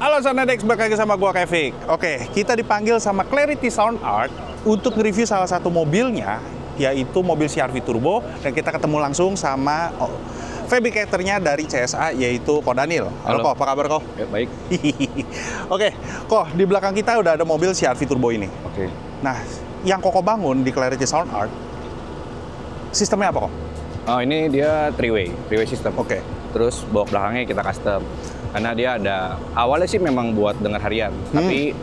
Halo Soundex, balik lagi sama gua Kevik. Oke, kita dipanggil sama Clarity Sound Art untuk nge-review salah satu mobilnya, yaitu mobil CR-V Turbo, dan kita ketemu langsung sama fabrikatornya dari CSA, yaitu Ko Daniel. Halo Ko, apa kabar Ko? Ya, baik. Oke, Ko, di belakang kita udah ada mobil CR-V Turbo ini. Oke. Nah, yang Koko bangun di Clarity Sound Art, sistemnya apa Ko? Oh, ini dia three-way system. Oke. Terus bawa belakangnya kita custom. Karena dia ada, awalnya sih memang buat dengar harian. Tapi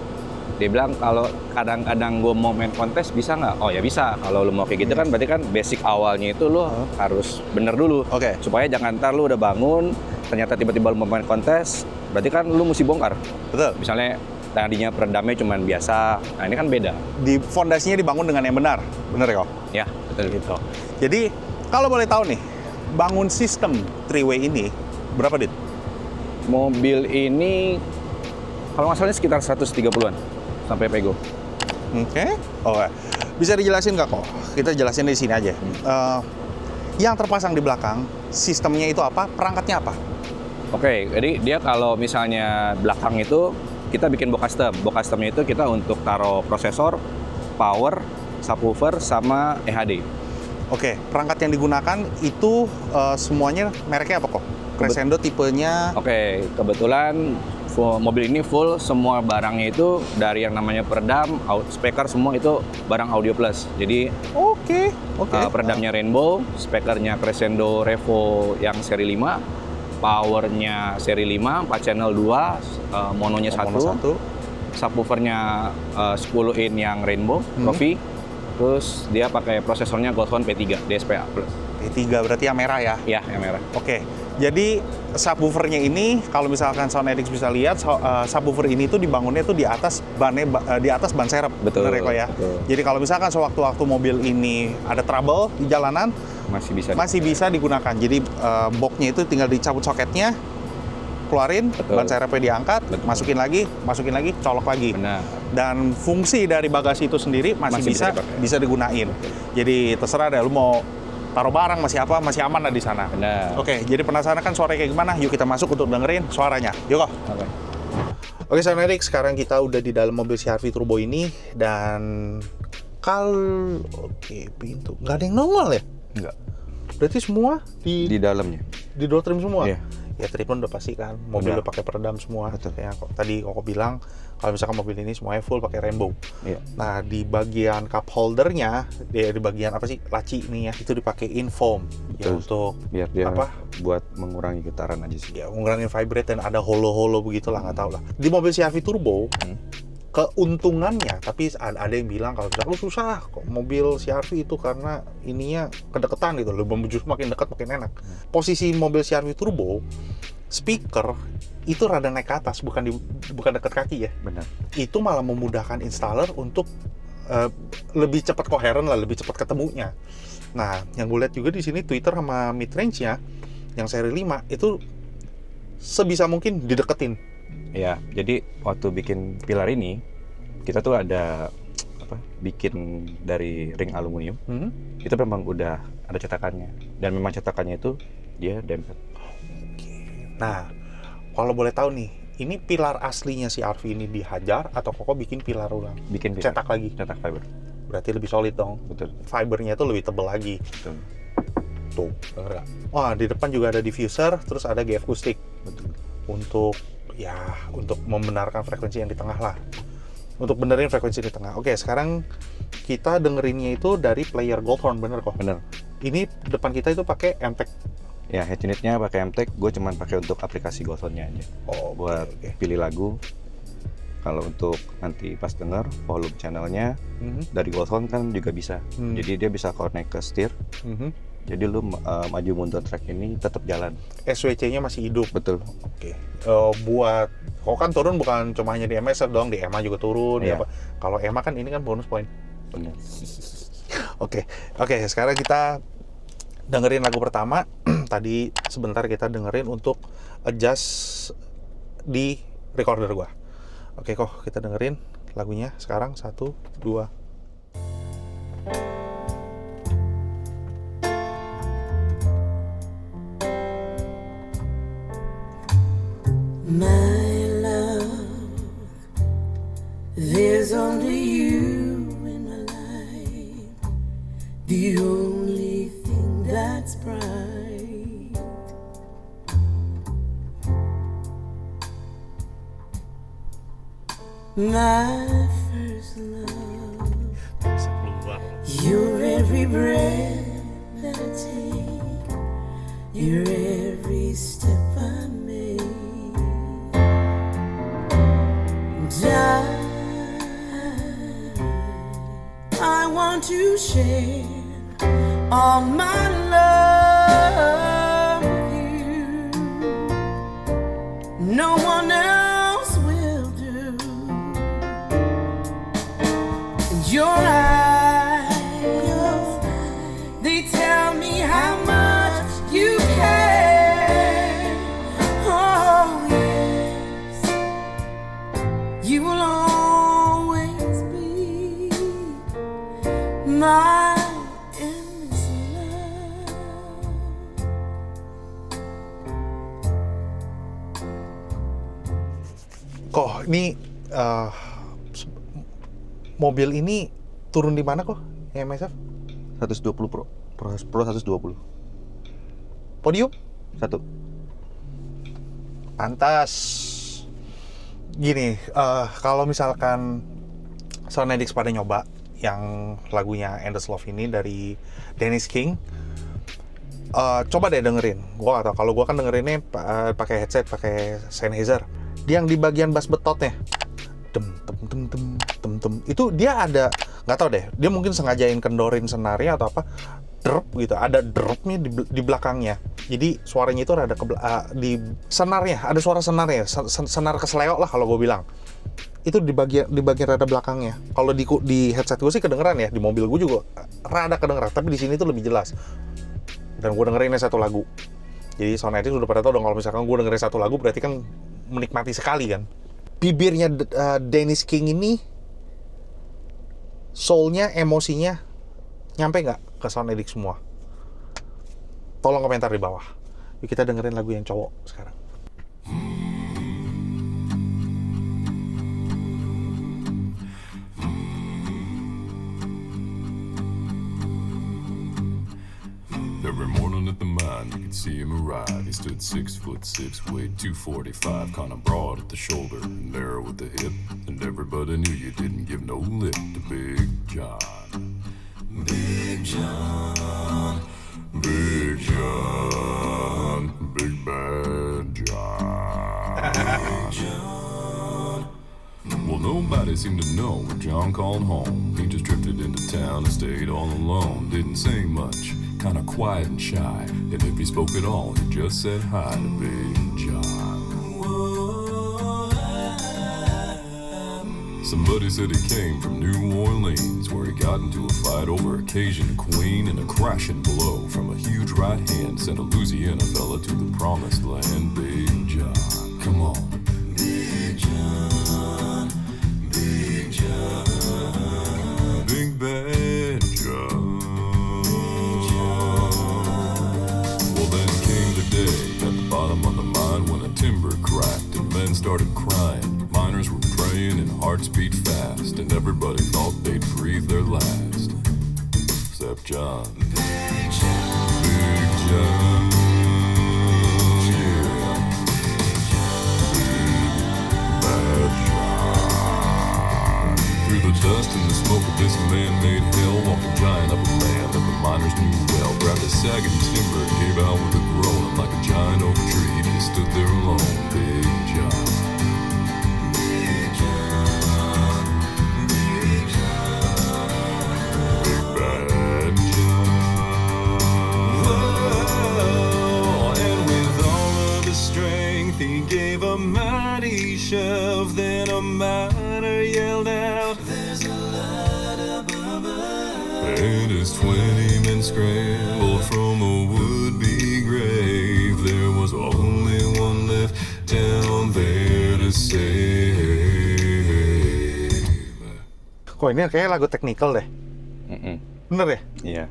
dia bilang kalau kadang-kadang gue mau main kontes bisa nggak? Oh ya bisa. Kalau lu mau kayak gitu kan berarti kan basic awalnya itu lu harus bener dulu. Oke. Supaya jangan ntar lu udah bangun, ternyata tiba-tiba lu mau main kontes, berarti kan lu mesti bongkar. Betul. Misalnya tadinya peredamnya cuma biasa, nah ini kan beda. Di fondasinya dibangun dengan yang benar. Bener ya Ko? Ya, betul gitu. Jadi, kalau boleh tahu nih, bangun sistem three-way ini berapa, Dit? Mobil ini kalau nggak salah sekitar 130-an sampai pego. Oke. Oke. Bisa dijelasin nggak kok? Kita jelasin di sini aja. Yang terpasang di belakang, sistemnya itu apa? Perangkatnya apa? Oke, jadi dia kalau misalnya belakang itu kita bikin box custom. Box customnya itu kita untuk taruh prosesor, power, subwoofer, sama EHD. Oke, perangkat yang digunakan itu semuanya mereknya apa kok? Crescendo tipenya. Oke, kebetulan mobil ini full semua barangnya itu dari yang namanya peredam, speaker semua itu barang Audio Plus. Jadi Oke. peredamnya Rainbow, speakernya Crescendo Revo yang seri 5, powernya seri 5, 4 channel 2, mononya 1, subwoofernya 10 in yang Rainbow, Trophy. Terus dia pakai prosesornya Goldhorn P3 DSPA Plus. P3 berarti yang merah ya? Iya, yang merah. Oke. Jadi subwoofernya ini kalau misalkan Soundex bisa lihat subwoofer ini tuh dibangunnya tuh di atas di atas ban serep. Betul. Bener ya, Ko ya? Betul. Jadi kalau misalkan sewaktu-waktu mobil ini ada trouble di jalanan masih bisa digunakan. Jadi boxnya itu tinggal dicabut soketnya, keluarin, Betul. ban serepnya diangkat, Betul. masukin lagi, colok lagi. Benar. Dan fungsi dari bagasi itu sendiri masih bisa digunain. Jadi terserah deh lu mau taruh barang masih aman lah di sana. Benar. Oke, jadi penasaran kan suaranya kayak gimana? Yuk kita masuk untuk dengerin suaranya. Yuk kok. Oke. Oke, Soundex, sekarang kita udah di dalam mobil CR-V Turbo ini dan pintu nggak ada yang nongol ya? Enggak. Berarti semua Di dalamnya. di door trim semua? Iya. Ya tadi pun udah pasti kan, mobil udah pakai peredam semua. Betul. Kayak tadi Koko bilang, kalau misalkan mobil ini semuanya full pakai Rainbow. Iya. Nah, di bagian cup holdernya, di bagian apa sih, laci ini ya, itu dipakein foam. Ya untuk Biar dia apa? buat mengurangi getaran aja sih. Ya ngurangin vibrate dan ada holo-holo begitu lah, nggak tahu lah. Di mobil CR-V Turbo, keuntungannya, tapi ada yang bilang kalau misalkan susah kok mobil CR-V itu karena ininya kedekatan gitu loh, justru makin dekat makin enak. Posisi mobil CR-V Turbo, speaker itu rada naik ke atas, bukan dekat kaki ya. Benar. Itu malah memudahkan installer untuk lebih cepat koheren lah, lebih cepat ketemunya. Nah, yang gue lihat juga di sini Twitter sama midrange-nya yang seri 5 itu sebisa mungkin dideketin. Ya, jadi waktu bikin pilar ini kita tuh ada bikin dari ring aluminium. Itu memang udah ada cetakannya dan memang cetakannya itu dia dempet. Nah, kalau boleh tahu nih, ini pilar aslinya si CR-V ini dihajar atau Koko bikin pilar ulang? Bikin pilar. Cetak lagi. Cetak fiber. Berarti lebih solid dong. Betul. Fibernya itu lebih tebal lagi. Betul. Tuh, denger nggak? Wah, di depan juga ada diffuser, terus ada GF acoustic. Betul. Untuk membenarkan frekuensi yang di tengah lah. Untuk benerin frekuensi di tengah. Oke, sekarang kita dengerinnya itu dari player Goldhorn, bener kok? Bener. Ini depan kita itu pakai MTEK. Ya, head unitnya pakai MTEK, gue cuman pakai untuk aplikasi Goldhorn-nya aja. Buat pilih lagu. Kalau untuk nanti pas denger volume channelnya dari Goldhorn kan juga bisa. Jadi dia bisa connect ke steer. Jadi lu maju mundur track ini tetap jalan. SWC-nya masih hidup. Betul. Oke. Buat kok kan turun bukan cuma hanya di MSR dong, di EMA juga turun. Iya. Ya, kalau EMA kan ini kan bonus poin. Benar. Oke, sekarang kita dengerin lagu pertama. Tadi sebentar kita dengerin untuk adjust di recorder gua. Oke kok, kita dengerin lagunya sekarang 1, 2. My love There's only you in my life, the only thing that's bright. My first love, Bisa keluar. your every breath that I take, your every step I make. I want to share all my love with you. No one else will do. And your eyes, they tell me how much you care. Oh yes, you will always be my endless love. Kok ini mobil ini turun di mana kok? MSF? 120 Pro. Pro 120. Podium? 1. Pantas. Gini, kalau misalkan Sonedix pada nyoba yang lagunya Endless Love ini dari Dennis King, coba deh dengerin. Gua gak tau, kalau gua kan dengerinnya pakai headset, pakai Sennheiser. Yang di bagian bass betotnya, tem tem tem tem tem tem, itu dia ada, nggak tahu deh, dia mungkin sengajain kendorin senarnya atau apa, drop gitu, ada dropnya di belakangnya. Jadi suaranya itu rada di senarnya, ada suara senarnya, senar kesleo lah kalau gue bilang. Itu di bagian rada belakangnya. Kalau di headset gue sih kedengeran ya, di mobil gue juga rada kedengeran, tapi di sini tuh lebih jelas. Dan gue dengerinnya satu lagu. Jadi Sonedix udah pada tau dong kalau misalkan gue dengerin satu lagu berarti kan menikmati sekali kan. Bibirnya Dennis King ini, soulnya, emosinya nyampe nggak ke Sonedix semua? Tolong komentar di bawah. Yuk kita dengerin lagu yang cowok sekarang. Every morning at the mine, you could see him arrive. He stood 6'6", weighed 245, kinda broad at the shoulder, narrow at the hip, and everybody knew you didn't give no lip to Big John. Big John, Big John, Big Bad John. Well, nobody seemed to know when John called home. He just drifted into town and stayed all alone. Didn't say much, kinda quiet and shy. And if he spoke at all, he just said hi to Big John. Somebody said he came from New Orleans, where he got into a fight over a Cajun queen, and a crashing blow from a huge right hand sent a Louisiana fella to the promised land. Big John, come on. Big John, Big John, Big Bad John. Well, then came the day at the bottom of the mine when a timber cracked and men started crying. Miners were praying and hearts beat fast, and everybody thought they'd breathe their last. Except John. Big John. Big John. Yeah. Big Bad John. Through the dust and the smoke of this man-made hell walked a giant of a man that the miners knew well. Grabbed a sagging timber and gave out with a groan, and like a giant oak tree, he just stood there alone. Big John. Big John. Big John. Big Bad John. Whoa. And with all of his strength, he gave a mighty shove. Then a miner yelled out, "There's a light above us." And as 20 men scrambled from a would-be grave, there was only one left down there to save. Kok ini kayaknya lagu technical deh. Bener ya? Iya.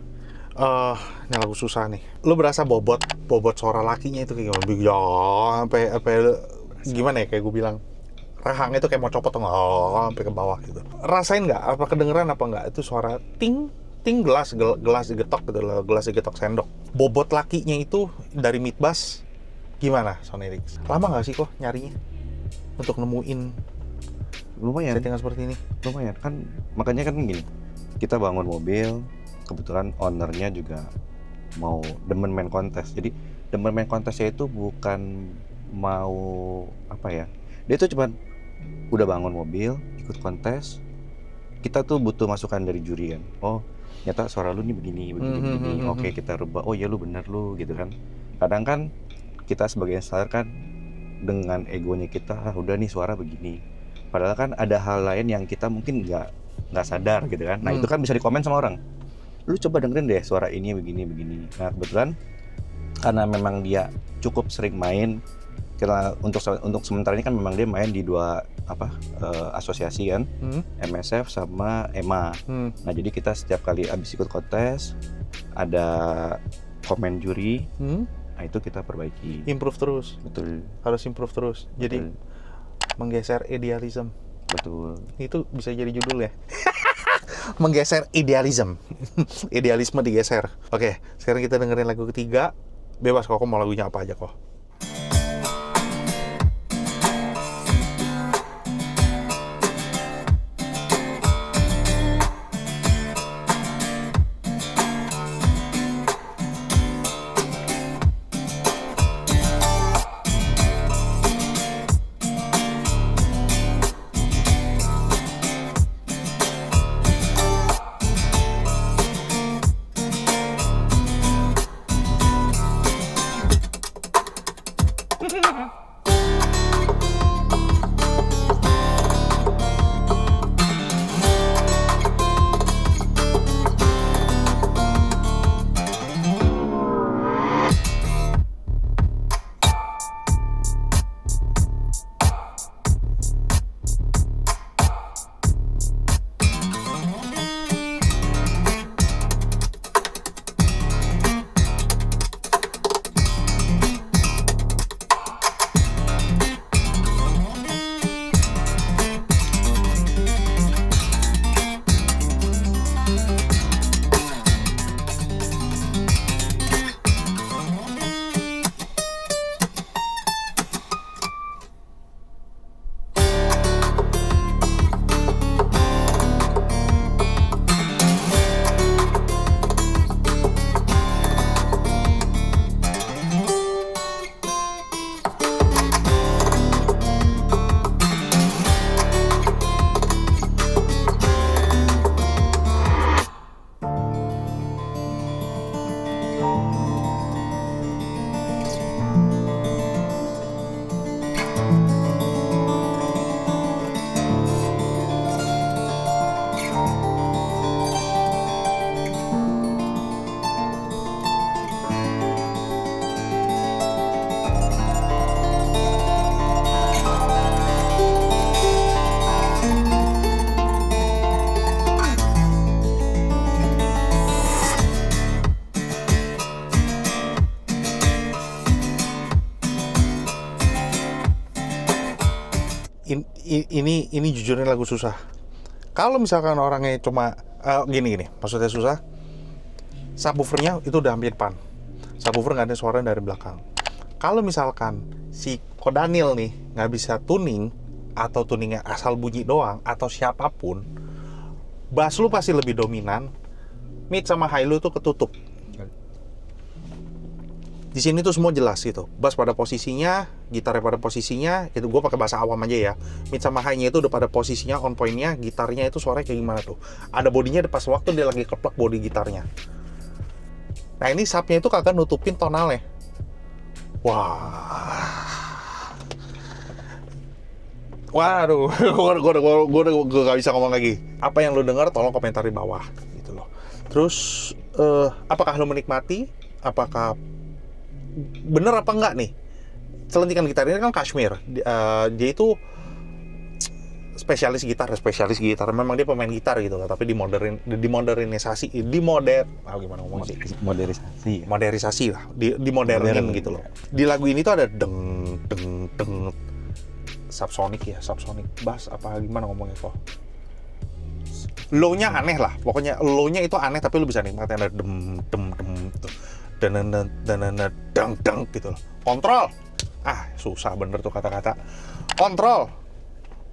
Ini lagu susah nih. Lu berasa bobot suara lakinya itu kayak gimana? Big John, sampai gimana ya, kayak gue bilang rahangnya itu kayak mau copot tuh, sampai ke bawah gitu. Rasain nggak? Apa kedengeran apa nggak? Itu suara ting gelas digetok gitu loh, gelas digetok sendok. Bobot lakinya itu dari mid bass gimana Sonerix? Lama nggak sih kok nyarinya untuk nemuin Lumayan, settingan seperti ini? lumayan kan, makanya kan gini, kita bangun mobil, kebetulan ownernya juga mau demen main kontes. Jadi demen main kontesnya itu bukan mau apa ya, dia tuh cuman udah bangun mobil, ikut kontes, kita tuh butuh masukan dari juri kan. Oh ternyata suara lu nih begini, oke kita rubah, oh ya lu bener lu gitu kan. Kadang kan kita sebagai installer kan dengan egonya kita, udah nih suara begini, padahal kan ada hal lain yang kita mungkin nggak sadar gitu kan. Nah itu kan bisa dikomen sama orang, lu coba dengerin deh suara ini begini. Nah kebetulan karena memang dia cukup sering main, kita untuk sementara ini kan memang dia main di dua asosiasi kan, MSF sama EMA. Nah jadi kita setiap kali abis ikut kontes ada komen juri, nah itu kita perbaiki. Improve terus. Betul. Harus improve terus. Jadi menggeser idealism. Betul. Itu bisa jadi judul ya. Menggeser idealism. Idealisme digeser. Oke, sekarang kita dengerin lagu ketiga. Bebas kok mau lagunya apa aja kok. Ini jujurnya lagu susah. Kalau misalkan orangnya cuma gini, maksudnya susah. Subwoofernya itu udah hampir pan. Subwoofer nggak ada suara dari belakang. Kalau misalkan si Kodanil nih nggak bisa tuning, atau tuningnya asal bunyi doang, atau siapapun, bass lu pasti lebih dominan. Mid sama high lu tuh ketutup. Di sini tuh semua jelas gitu. Bass pada posisinya, gitarnya pada posisinya. Itu gue pakai bahasa awam aja ya. Mid sama high-nya itu udah pada posisinya, on point-nya. Gitarnya itu suaranya kayak gimana tuh. Ada bodinya pas waktu dia lagi keplak body gitarnya. Nah ini sub-nya itu kagak nutupin tonalnya. Waduh, gue gak bisa ngomong lagi. Apa yang lu dengar tolong komentar di bawah gitu loh. Terus apakah lu menikmati? Apakah bener apa enggak nih? Celentingan gitar ini kan Kashmir. Dia itu spesialis gitar. Memang dia pemain gitar gitu loh, tapi dimodernisasi. Gimana ngomong sih? Modernisasi lah. Dimodernin gitu loh. Di lagu ini tuh ada deng. subsonic bass apa gimana ngomongnya kok. Low-nya aneh lah, pokoknya low-nya itu aneh tapi lu bisa nikmatin ada dem tuh. Dan dang gitu loh. Kontrol. Susah bener tuh kata-kata.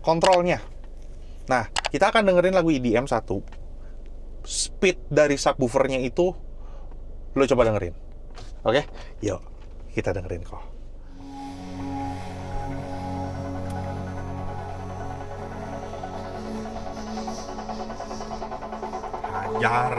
Kontrolnya. Nah, kita akan dengerin lagu EDM 1. Speed dari subwoofernya itu lo coba dengerin. Oke? Yuk, kita dengerin kok. Hajar.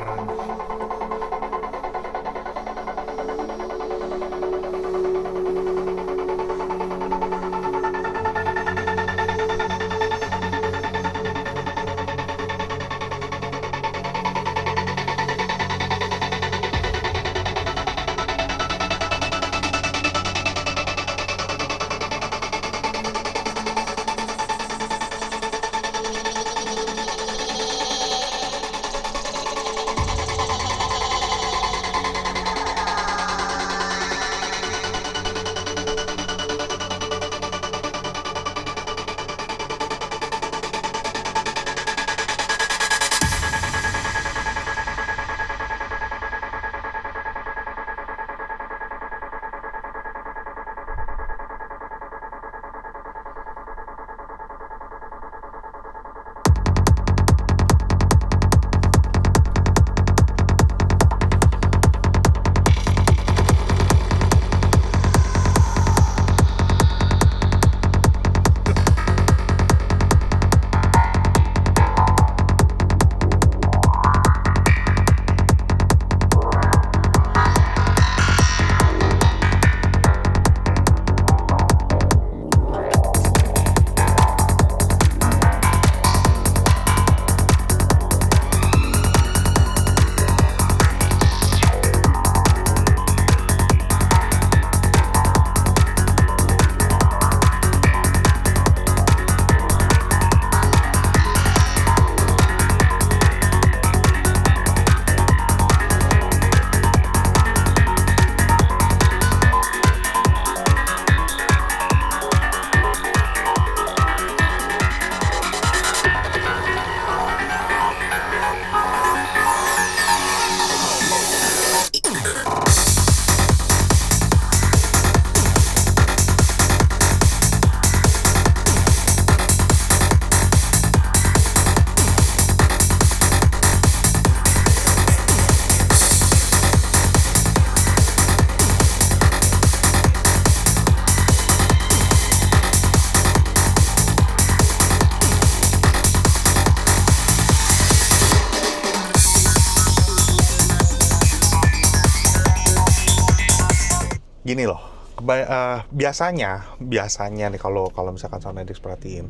Gini loh, biasanya nih kalau misalkan Sound Addicts perhatiin,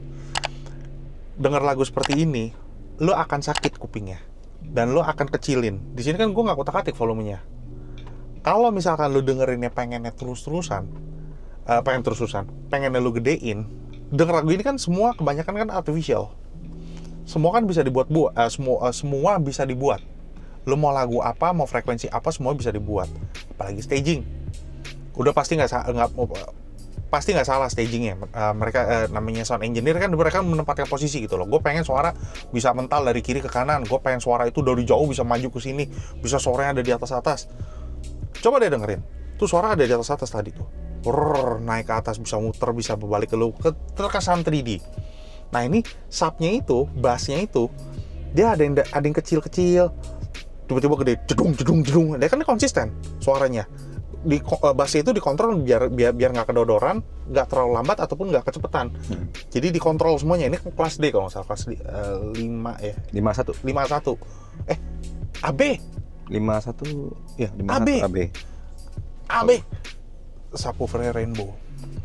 denger lagu seperti ini, lo akan sakit kupingnya dan lo akan kecilin. Di sini kan gue nggak kutak-atik volumenya. Kalau misalkan lo dengerinnya pengennya terus-terusan, pengennya lo gedein, denger lagu ini kan semua kebanyakan kan artificial. Semua kan bisa dibuat semua bisa dibuat. Lo mau lagu apa, mau frekuensi apa, semua bisa dibuat. Apalagi staging. Udah pasti nggak salah stagingnya. Mereka namanya sound engineer kan, mereka menempatkan posisi gitu loh. Gue pengen suara bisa mental dari kiri ke kanan, gue pengen suara itu dari jauh bisa maju ke sini, bisa suaranya ada di atas. Coba deh dengerin, tuh suara ada di atas tadi tuh, naik ke atas, bisa muter, bisa berbalik ke lu, terkesan 3D. Nah ini subnya itu, bassnya itu, dia ada yang kecil-kecil, tiba-tiba gede, jedung. Dia kan konsisten suaranya. Bassnya itu dikontrol biar nggak kedodoran, nggak terlalu lambat ataupun nggak kecepetan. Jadi dikontrol semuanya. Ini kelas D kalau nggak salah, kelas D, 5 ya. 51. AB. 51 ya, 51 AB. Subwoofer Rainbow.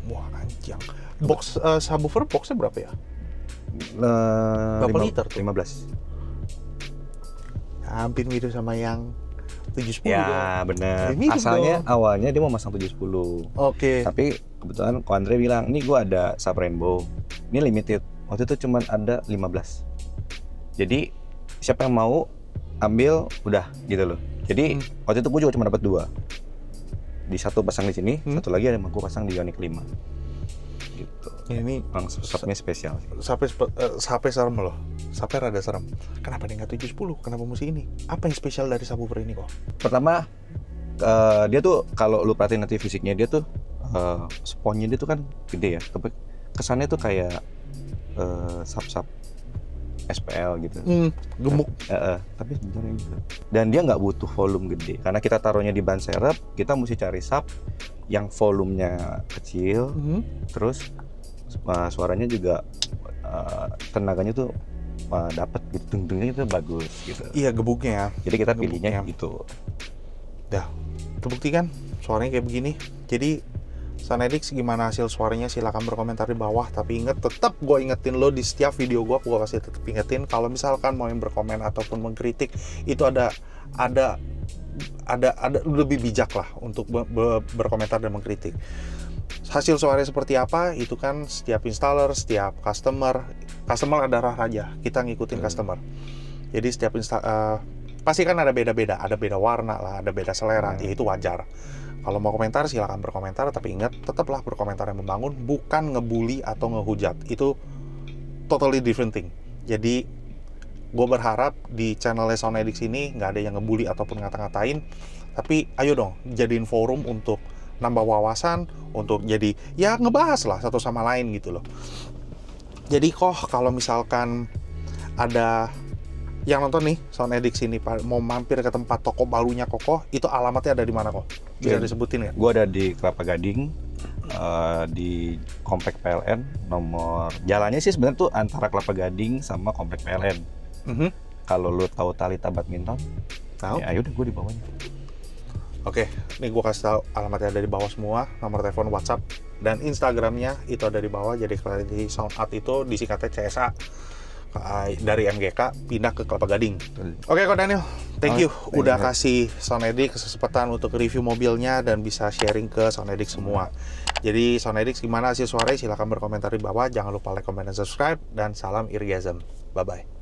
Wah, anjing. Box subwoofer boxnya berapa ya? Berapa liter tuh? 15. Hampir mirip sama yang 710 ya, bener. Mirip Asalnya dong. awalnya dia mau masang 710. Oke. Tapi kebetulan Ko Andre bilang, ini gue ada Sub Rainbow. Ini limited. Waktu itu cuma ada 15. Jadi siapa yang mau ambil udah gitu loh. Jadi waktu itu gue juga cuma dapat 2. Di satu pasang di sini, satu lagi ada gue pasang di Ioniq 5. gitu. Ini Emang subnya spesial sih. sampai serem loh. Sampai rada serem. Kenapa dia nggak 710? Kenapa mesti ini? Apa yang spesial dari subwoofer ini kok? Pertama, dia tuh kalau lu perhatiin nanti fisiknya dia tuh sponnya dia tuh kan gede ya. Kesannya tuh kayak sub SPL gitu. Gemuk. Tapi sebenarnya gitu. Dan dia nggak butuh volume gede karena kita taruhnya di ban serep, kita mesti cari sub yang volumenya kecil, terus suaranya juga tenaganya tuh dapat gitu, dengnya itu bagus gitu. Iya, gebuknya ya. Jadi kita pilihnya Gebuknya. gitu. Dah, terbukti kan suaranya kayak begini. Jadi Sonedix gimana hasil suaranya silakan berkomentar di bawah. Tapi inget, tetap gue ingetin lo di setiap video gue pasti tetap ingetin kalau misalkan mau yang berkomen ataupun mengkritik itu ada lebih bijak lah untuk berkomentar dan mengkritik. Hasil suaranya seperti apa itu kan setiap installer, setiap customer adalah raja. Kita ngikutin customer. Jadi setiap pasti kan ada beda-beda, ada beda warna lah, ada beda selera, ya itu wajar. Kalau mau komentar silakan berkomentar, tapi ingat tetaplah berkomentar yang membangun, bukan ngebully atau ngehujat. Itu totally different thing. Jadi gue berharap di channelnya Sonedix ini nggak ada yang ngebully ataupun ngata-ngatain, tapi ayo dong jadiin forum untuk nambah wawasan, untuk jadi ya ngebahas lah satu sama lain gitu loh. Jadi kalau misalkan ada yang nonton nih Sonedix ini mau mampir ke tempat toko barunya Kokoh, itu alamatnya ada di mana kok? Bisa disebutin nggak? Gue ada di Kelapa Gading, di Komplek PLN. Nomor jalannya sih sebenarnya tuh antara Kelapa Gading sama Komplek PLN. Kalau lu tahu Talita Badminton, Tahu? ya ayo udah gue di bawahnya. Oke, nih gue kasih tahu alamatnya ada di bawah semua, nomor telepon, WhatsApp, dan Instagramnya itu ada di bawah. Jadi Clarity Sound Art itu disingkatnya CSA. Dari MGK pindah ke Kelapa Gading. Oke Ko Daniel, thank you udah kasih Sonedix kesempatan untuk review mobilnya dan bisa sharing ke Sonedix semua. Jadi Sonedix gimana hasil suaranya silahkan berkomentar di bawah. Jangan lupa like, comment, dan subscribe. Dan salam Irgasm. Bye-bye.